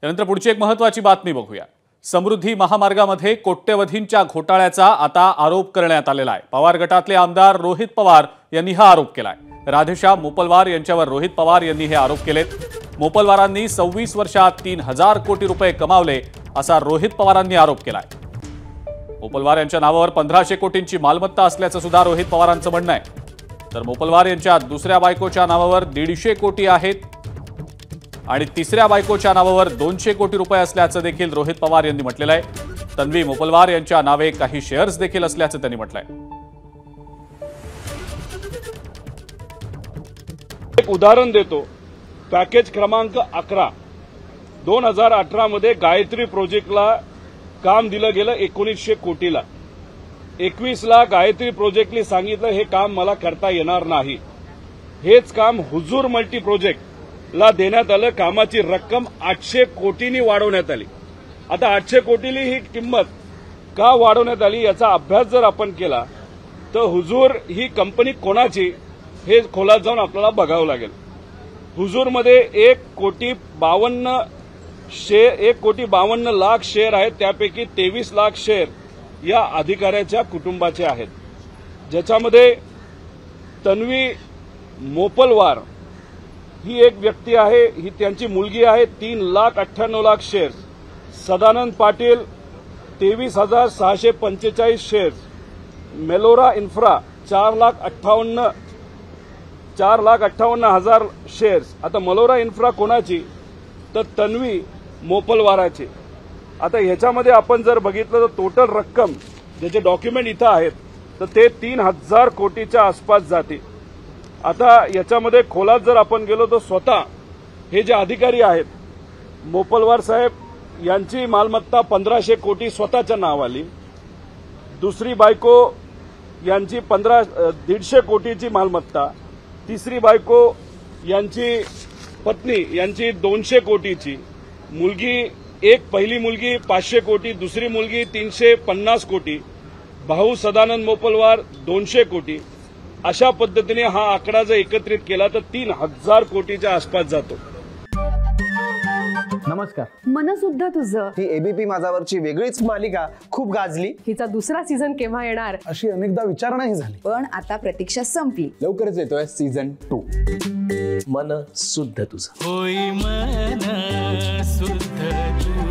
यानंतर पुढची एक महत्त्वाची बातमी बघूया। समृद्धी महामार्गामध्ये कोट्यवधींच्या घोटाळ्याचा आता आरोप करण्यात आलेला आहे। पवार गटातले आमदार रोहित पवार यांनी हा आरोप केलाय। राधेश्याम मोपलवार यांच्यावर रोहित पवार यांनी हे आरोप केलेत। मोपलवारांनी 26 वर्षात 3000 कोटी रुपये कमावले असा रोहित पवारांनी आरोप केलाय। मोपलवार यांच्या नावावर 1500 कोटींची मालमत्ता असल्याचं सुद्धा रोहित पवारांचं म्हणणं आहे। तर मोपलवार यांच्या दुसऱ्या बायकोच्या नावावर 150 कोटी आहेत आणि तिसऱ्या बायकोच्या नावावर 200 कोटी रुपये असल्याचं देखील रोहित पवार यांनी म्हटलेलं आहे। तन्वी मोपलवार यांच्या नावे काही शेअर्स देखील असल्याचं त्यांनी म्हटलंय। एक उदाहरण देतो। पॅकेज क्रमांक 11 2018 मध्ये गायत्री प्रोजेक्टला काम दिलं गेलं 1900 कोटीला। 21 ला गायत्री प्रोजेक्टने सांगितलं हे काम मला करता येणार नाही। हेच काम हुजूर मल्टी प्रोजेक्ट ला देण्यात आलं। कामाची रक्कम 800 कोटींनी वाढवण्यात आली। आता 800 कोटींनी ही किंमत का वाढवण्यात आली याचा अभ्यास जर आपण केला तर हुजूर ही कंपनी कोणाची हे खोलात जाऊन आपल्याला बघावं लागेल। हुजूरमध्ये 1 कोटी 52 लाख शेअर आहेत। त्यापैकी 23 लाख शेअर या अधिकाऱ्याच्या कुटुंबाचे आहेत, ज्याच्यामध्ये तन्वी मोपलवार ही एक व्यक्ती आहे, ही त्यांची मुलगी आहे। 3,98,00,000 shares. Sadanand Patil 23,645 shares. Melora Infra 4,58,000 shares. आता मेलोरा इन्फ्रा कोणाची तर तन्वी मोपलवाराची। आता ह्याच्यामध्ये आपण जर बघितलं तर टोटल रक्कम ज्याचे डॉक्युमेंट इथं आहेत तर ते 3000 कोटीच्या आसपास जाते। आता याच्यामध्ये खोलात जर आपण गेलो तर स्वतः हे जे अधिकारी आहेत मोपलवार साहेब यांची मालमत्ता 1500 कोटी स्वतःच्या नावाली। दुसरी बायको यांची 150 कोटीची मालमत्ता। तिसरी बायको यांची पत्नी यांची 200 कोटीची। मुलगी पहिली मुलगी 500 कोटी, दुसरी मुलगी 350 कोटी, भाऊ सदानंद मोपलवार 200 कोटी। अशा पद्धतीने हा आकडा जर एकत्रित केला तर 3000 कोटीच्या आसपास जातो। नमस्कार। मन सुद्धा तुझं ही एबीपी माझावरची वेगळीच मालिका खूप गाजली। हिचा दुसरा सीझन केव्हा येणार अशी अनेकदा विचारणा झाली, पण आता प्रतीक्षा संपली। लवकरच येतोय सीझन 2। मन शुद्ध तुझं होई मन शुद्ध तुझं।